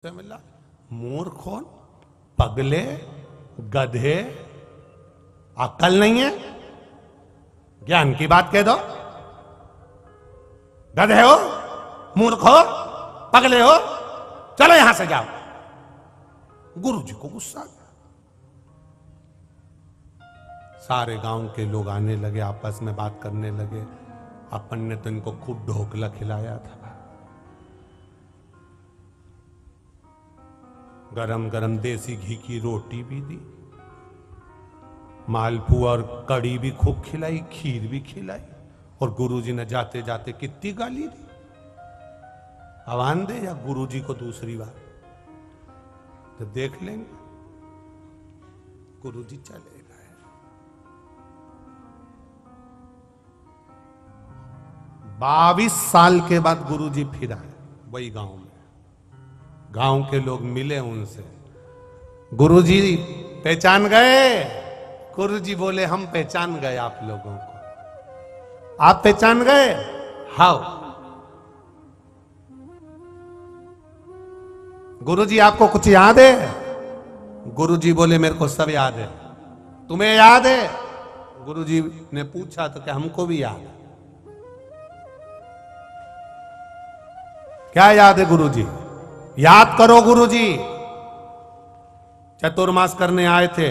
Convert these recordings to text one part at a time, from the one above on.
से मिला। मूर्खों, पगले, गधे, अक्ल नहीं है? ज्ञान की बात कह दो। गधे हो, मूर्ख हो, पगले हो, चलो यहां से जाओ। गुरु जी को गुस्सा आ गया। सारे गांव के लोग आने लगे, आपस में बात करने लगे। अपन ने तो इनको खूब ढोकला खिलाया था, गरम गरम देसी घी की रोटी भी दी, मालपुआ और कड़ी भी खूब खिलाई, खीर भी खिलाई। और गुरुजी ने जाते जाते कितनी गाली दी। आवान दे या गुरुजी को दूसरी बार तो देख लेंगे। गुरुजी चले गए। 22 साल के बाद गुरुजी फिर आए वही गांव में। गांव के लोग मिले उनसे। गुरुजी पहचान गए? गुरुजी बोले हम पहचान गए आप लोगों को। आप पहचान गए? हाउ? गुरुजी आपको कुछ याद है? गुरुजी बोले मेरे को सब याद है। तुम्हें याद है? गुरुजी ने पूछा तो क्या हमको भी याद है। क्या याद है गुरुजी? याद करो गुरुजी। चतुर्मास करने आए थे,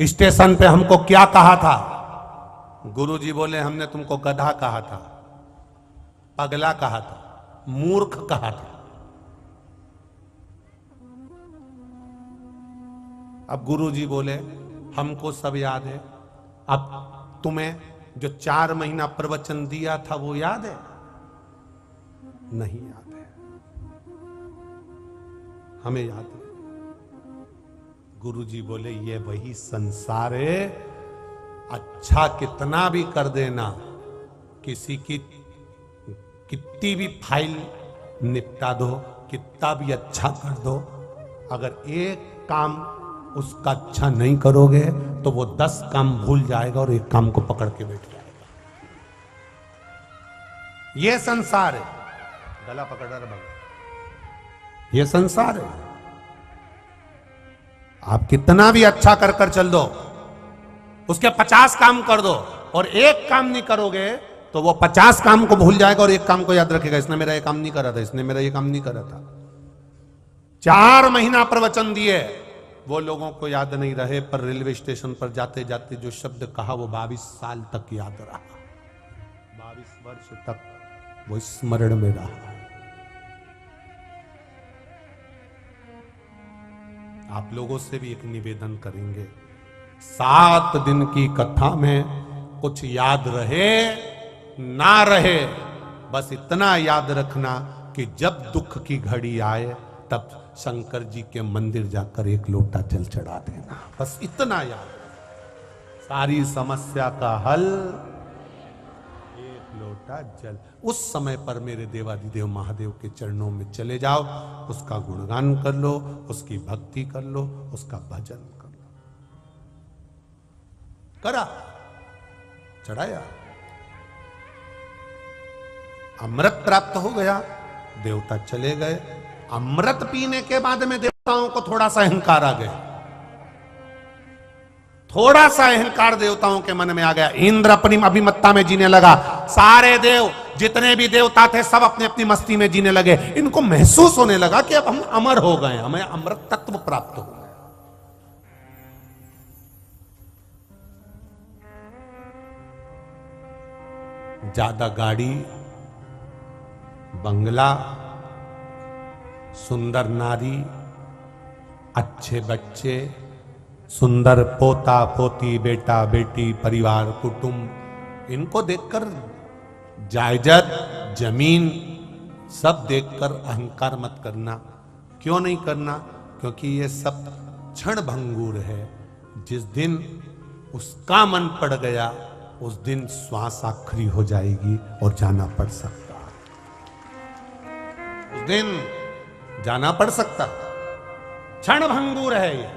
स्टेशन पे हमको क्या कहा था? गुरुजी बोले हमने तुमको गधा कहा था, पगला कहा था, मूर्ख कहा था। अब गुरुजी बोले हमको सब याद है। अब तुम्हें जो 4 महीना प्रवचन दिया था वो याद है? नहीं याद है। हमें याद है। गुरुजी बोले ये वही संसार है। अच्छा कितना भी कर देना, किसी की कितनी भी फाइल निपटा दो, कितना भी अच्छा कर दो, अगर एक काम उसका अच्छा नहीं करोगे तो वो 10 काम भूल जाएगा और एक काम को पकड़ के बैठ जाएगा। ये संसार है। गला पकड़ रहा है। ये संसार है। आप कितना भी अच्छा कर कर चल दो, उसके 50 काम कर दो और एक काम नहीं करोगे तो वो 50 काम को भूल जाएगा और एक काम को याद रखेगा। इसने मेरा ये काम नहीं करा था, इसने मेरा ये काम नहीं करा था। 4 महीना प्रवचन दिए, वो लोगों को याद नहीं रहे, पर रेलवे स्टेशन पर जाते जाते जो शब्द कहा वो 22 साल तक याद रहा। 22 वर्ष तक वो स्मरण में रहा। आप लोगों से भी एक निवेदन करेंगे, 7 दिन की कथा में कुछ याद रहे ना रहे, बस इतना याद रखना कि जब दुख की घड़ी आए तब शंकर जी के मंदिर जाकर एक लोटा जल चढ़ा देना। बस इतना याद। सारी समस्या का हल एक लोटा जल। उस समय पर मेरे देवादिदेव महादेव के चरणों में चले जाओ, उसका गुणगान कर लो, उसकी भक्ति कर लो, उसका भजन कर लो। करा, चढ़ाया, अमृत प्राप्त हो गया, देवता चले गए। अमृत पीने के बाद में देवताओं को थोड़ा सा अहंकार आ गया। थोड़ा सा अहंकार देवताओं के मन में आ गया। इंद्र अपनी अभिमत्ता में जीने लगा। सारे देव, जितने भी देवता थे, सब अपनी अपनी मस्ती में जीने लगे। इनको महसूस होने लगा कि अब हम अमर हो गए, हमें अमृत तत्व प्राप्त हो गया। ज्यादा गाड़ी, बंगला, सुंदर नारी, अच्छे बच्चे, सुंदर पोता पोती, बेटा बेटी, परिवार कुटुंब, इनको देखकर, जायदाद जमीन सब देखकर अहंकार मत करना। क्यों नहीं करना? क्योंकि ये सब क्षण भंगुर है। जिस दिन उसका मन पड़ गया उस दिन श्वास आखिरी हो जाएगी और जाना पड़ सकता। उस दिन जाना पड़ सकता। क्षण भंगुर है ये।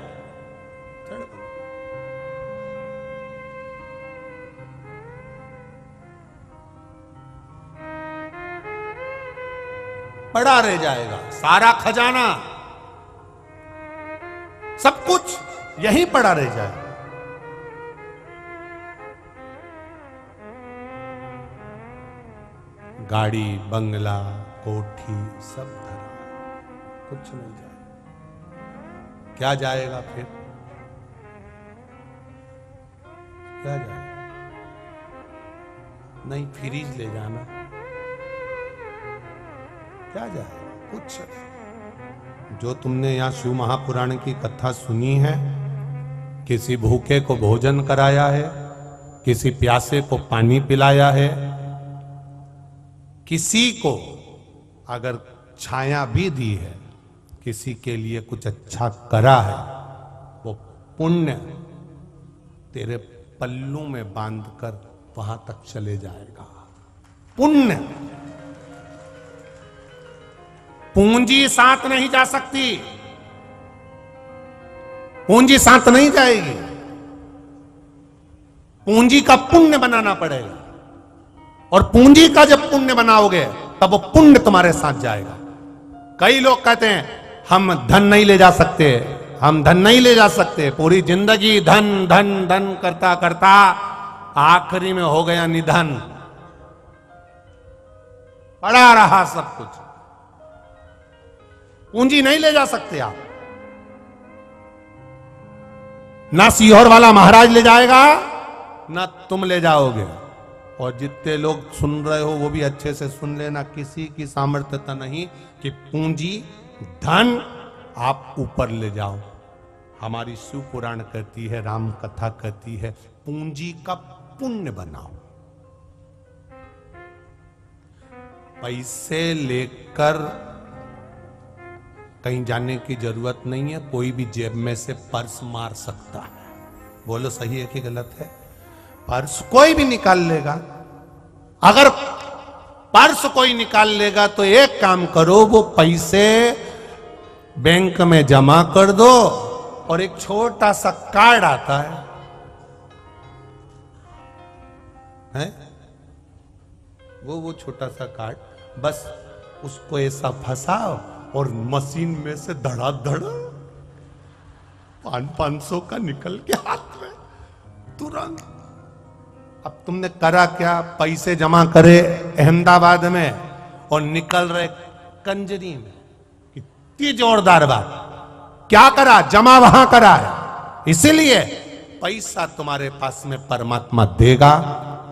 पड़ा रह जाएगा। सारा खजाना, सब कुछ यहीं पड़ा रह जाएगा। गाड़ी, बंगला, कोठी सब धरा, कुछ नहीं जाएगा। क्या जाएगा फिर? क्या जाएगा? नहीं, फ्रीज ले जाना, क्या जाएगा? कुछ नहीं। जो तुमने यहां शिव महापुराण की कथा सुनी है, किसी भूखे को भोजन कराया है, किसी प्यासे को पानी पिलाया है, किसी को अगर छाया भी दी है, किसी के लिए कुछ अच्छा करा है, वो पुण्य तेरे पल्लू में बांधकर वहां तक चले जाएगा। पुण्य, पूंजी साथ नहीं जा सकती, पूंजी साथ नहीं जाएगी। पूंजी का पुण्य बनाना पड़ेगा, और पूंजी का जब पुण्य बनाओगे तब वो पुण्य तुम्हारे साथ जाएगा। कई लोग कहते हैं हम धन नहीं ले जा सकते, हम धन नहीं ले जा सकते। पूरी जिंदगी धन धन धन करता करता आखिरी में हो गया निधन, पड़ा रहा सब कुछ। पूंजी नहीं ले जा सकते आप, ना सीहोर वाला महाराज ले जाएगा, ना तुम ले जाओगे। और जितने लोग सुन रहे हो वो भी अच्छे से सुन लेना, किसी की सामर्थ्यता नहीं कि पूंजी धन आप ऊपर ले जाओ। हमारी शिव पुराण कहती है, राम कथा कहती है, पूंजी का पुण्य बनाओ। पैसे लेकर कहीं जाने की जरूरत नहीं है। कोई भी जेब में से पर्स मार सकता है। बोलो सही है कि गलत है? पर्स कोई भी निकाल लेगा। अगर पर्स कोई निकाल लेगा तो एक काम करो, वो पैसे बैंक में जमा कर दो, और एक छोटा सा कार्ड आता है? वो छोटा सा कार्ड, बस उसको ऐसा फंसाओ और मशीन में से धड़ाधड़ 500 का निकल के हाथ में तुरंत। अब तुमने करा क्या? पैसे जमा करे अहमदाबाद में और निकल रहे कंजरी में। कितनी जोरदार बात! क्या करा? जमा वहां करा है। इसीलिए पैसा तुम्हारे पास में परमात्मा देगा।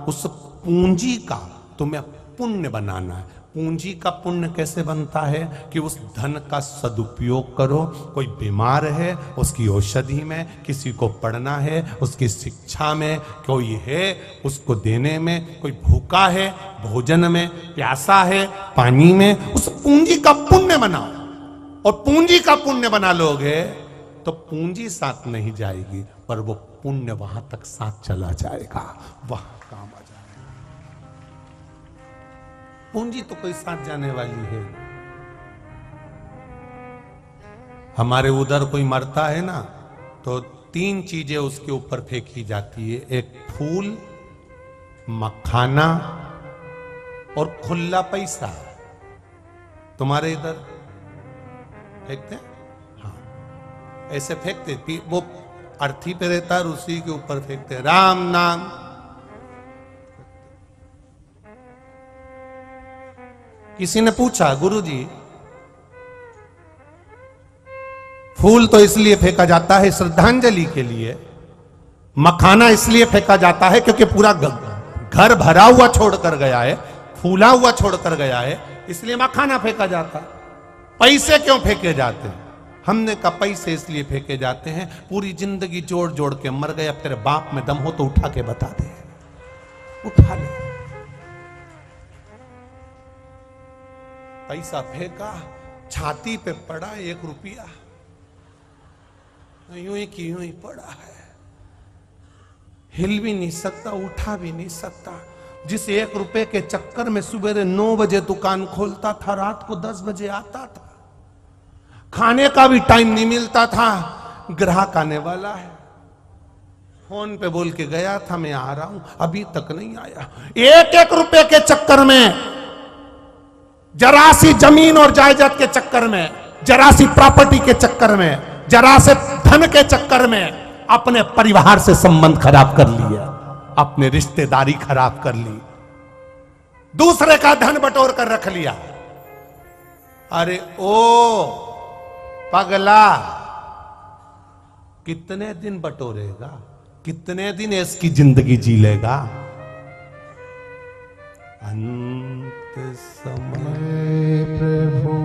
उस पूंजी का तुम्हें पुण्य बनाना है। पूंजी का पुण्य कैसे बनता है? कि उस धन का सदुपयोग करो। कोई बीमार है, उसकी औषधि में, किसी को पढ़ना है, उसकी शिक्षा में, कोई है उसको देने में, कोई भूखा है भोजन में, प्यासा है पानी में। उस पूंजी का पुण्य बनाओ, और पूंजी का पुण्य बना लोगे तो पूंजी साथ नहीं जाएगी, पर वो पुण्य वहां तक साथ चला जाएगा, वहां काम आ जाएगा। पूंजी तो कोई साथ जाने वाली है। हमारे उधर कोई मरता है ना, तो 3 चीजें उसके ऊपर फेंकी जाती है। एक फूल, मखाना और खुला पैसा। तुम्हारे इधर फेंकते हैं? हाँ, ऐसे फेंकते। वो अर्थी पे रहता है, उसी के ऊपर फेंकते हैं राम नाम। किसी ने पूछा, गुरुजी फूल तो इसलिए फेंका जाता है श्रद्धांजलि के लिए, मखाना इसलिए फेंका जाता है क्योंकि पूरा घर भरा हुआ छोड़कर गया है, फूला हुआ छोड़कर गया है, इसलिए मखाना फेंका जाता है। पैसे क्यों फेंके जाते हैं? हमने कहा पैसे इसलिए फेंके जाते हैं, पूरी जिंदगी जोड़ जोड़ के मर गए, अब तेरे बाप में दम हो तो उठा के बता दे, उठा ले। पैसा फेंका, छाती पे पड़ा 1 रुपया, यूं ही की यूं ही पड़ा है, हिल भी नहीं सकता, उठा भी नहीं सकता। जिस 1 रुपए के चक्कर में सुबह 9 बजे दुकान खोलता था, रात को 10 बजे आता था, खाने का भी टाइम नहीं मिलता था। ग्राहक आने वाला है, फोन पे बोल के गया था मैं आ रहा हूं, अभी तक नहीं आया। 1-1 रुपए के चक्कर में जरा सी जमीन और जायदाद के चक्कर में, जरा सी प्रॉपर्टी के चक्कर में, जरा से धन के चक्कर में अपने परिवार से संबंध खराब कर लिया, अपने रिश्तेदारी खराब कर ली, दूसरे का धन बटोर कर रख लिया। अरे ओ पगला, कितने दिन बटोरेगा, कितने दिन इसकी जिंदगी जी लेगा। अंत समय प्रभु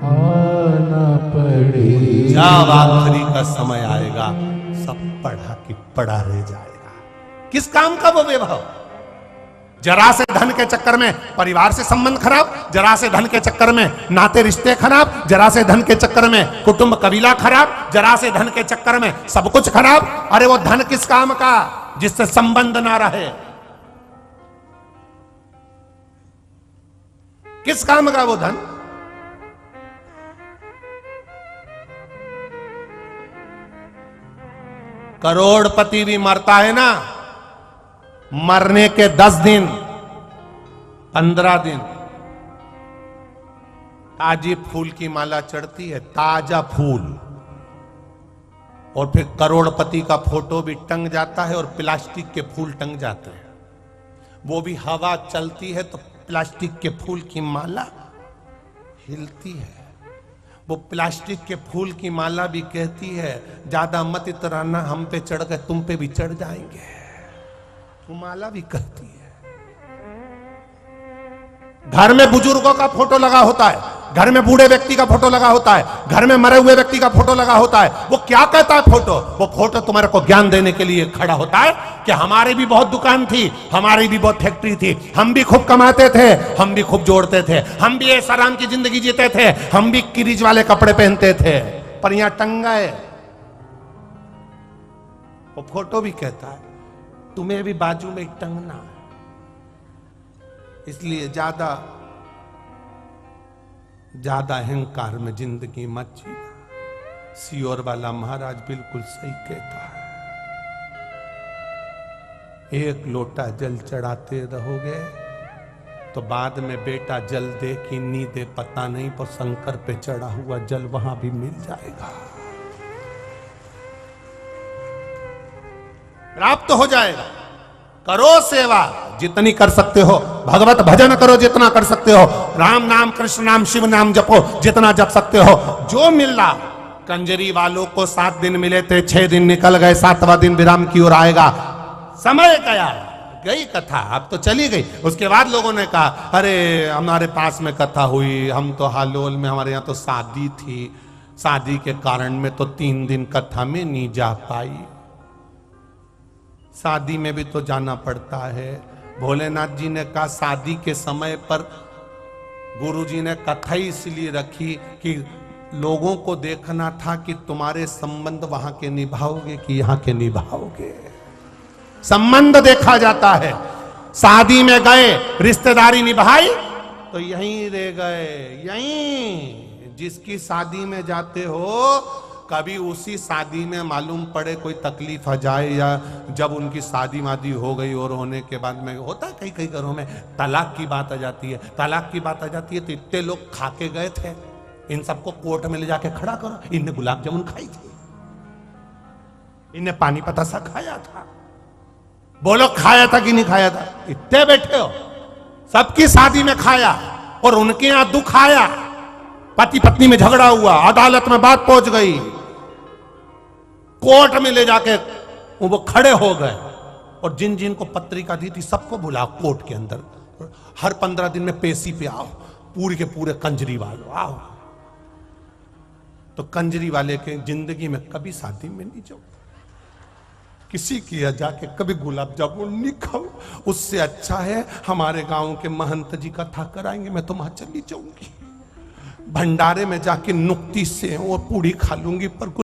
आना पड़े, जब आखिरी का समय आएगा सब पढ़ा कि पढ़ा रह जाएगा। किस काम का वो वैभव? जरा से धन के चक्कर में परिवार से संबंध खराब, जरा से धन के चक्कर में नाते रिश्ते खराब, जरा से धन के चक्कर में कुटुंब कबीला खराब, जरा से धन के चक्कर में सब कुछ खराब। अरे वो धन किस काम का जिससे संबंध ना रहे? किस काम का वो धन? करोड़पति भी मरता है ना, मरने के 10 दिन 15 दिन ताजी फूल की माला चढ़ती है, ताजा फूल, और फिर करोड़पति का फोटो भी टंग जाता है और प्लास्टिक के फूल टंग जाते हैं। वो भी हवा चलती है तो प्लास्टिक के फूल की माला हिलती है। वो प्लास्टिक के फूल की माला भी कहती है ज्यादा मत इतराना, हम पे चढ़ गए तुम पे भी चढ़ जाएंगे। वो माला भी कहती है। घर में बुजुर्गों का फोटो लगा होता है, घर में बूढ़े व्यक्ति का फोटो लगा होता है, घर में मरे हुए व्यक्ति का फोटो लगा होता है। वो क्या कहता है फोटो? वो फोटो तुम्हारे को ज्ञान देने के लिए खड़ा होता है कि हमारी भी बहुत दुकान थी, हमारी भी बहुत फैक्ट्री थी, हम भी खूब कमाते थे, हम भी खूब जोड़ते थे, हम भी ऐसा आराम की जिंदगी जीते थे, हम भी किरीज वाले कपड़े पहनते थे। पर यहां टंगा है वो फोटो भी कहता है तुम्हें भी बाजू में टंगना है। इसलिए ज्यादा अहंकार में जिंदगी मत जीना। सियोर वाला महाराज बिल्कुल सही कहता है। एक लोटा जल चढ़ाते रहोगे तो बाद में बेटा जल दे कि नी दे पता नहीं, पर शंकर पे चढ़ा हुआ जल वहां भी मिल जाएगा, प्राप्त हो जाएगा। करो सेवा जितनी कर सकते हो, भगवत भजन करो जितना कर सकते हो, राम नाम कृष्ण नाम शिव नाम जपो जितना जप सकते हो। जो मिल रहा, कंजरी वालों को 7 दिन मिले थे, 6 दिन निकल गए, 7वां दिन विराम की ओर आएगा। समय गया, गई कथा, अब तो चली गई। उसके बाद लोगों ने कहा अरे हमारे पास में कथा हुई, हम तो हालोल में, हमारे यहाँ तो शादी थी, शादी के कारण में तो 3 दिन कथा में नहीं जा पाई। शादी में भी तो जाना पड़ता है। भोलेनाथ जी ने कहा शादी के समय पर गुरुजी ने कथा इसलिए रखी कि लोगों को देखना था कि तुम्हारे संबंध वहां के निभाओगे कि यहाँ के निभाओगे। संबंध देखा जाता है। शादी में गए, रिश्तेदारी निभाई तो यहीं रह गए। यहीं जिसकी शादी में जाते हो, कभी उसी शादी में मालूम पड़े कोई तकलीफ आ जाए, या जब उनकी शादी वादी हो गई और होने के बाद में होता है कई कई घरों में तलाक की बात आ जाती है। तलाक की बात आ जाती है तो इतने लोग खा के गए थे, इन सबको कोर्ट में ले जाके खड़ा करो। इनने गुलाब जामुन खाई थी, इनने पानी पतासा खाया था, बोलो खाया था कि नहीं खाया था? इतने बैठे हो, सबकी शादी में खाया और उनके यहां दुख आया, पति पत्नी में झगड़ा हुआ, अदालत में बात पहुंच गई, कोर्ट में ले जाके वो खड़े हो गए, और जिन जिन को पत्रिका दी थी सबको बुलाओ कोर्ट के अंदर, हर 15 दिन में पेशी पे आओ, पूरे के पूरे कंजरी वालों आओ। तो कंजरी वाले के जिंदगी में कभी शादी में नहीं जाओ, किसी की जाके कभी गुलाब जामुन नहीं खाओ। उससे अच्छा है हमारे गांव के महंत जी कथा कराएंगे, मैं तो वहां चली जाऊंगी, भंडारे में जाके नुक्ती से वो पूड़ी खा लूंगी, पर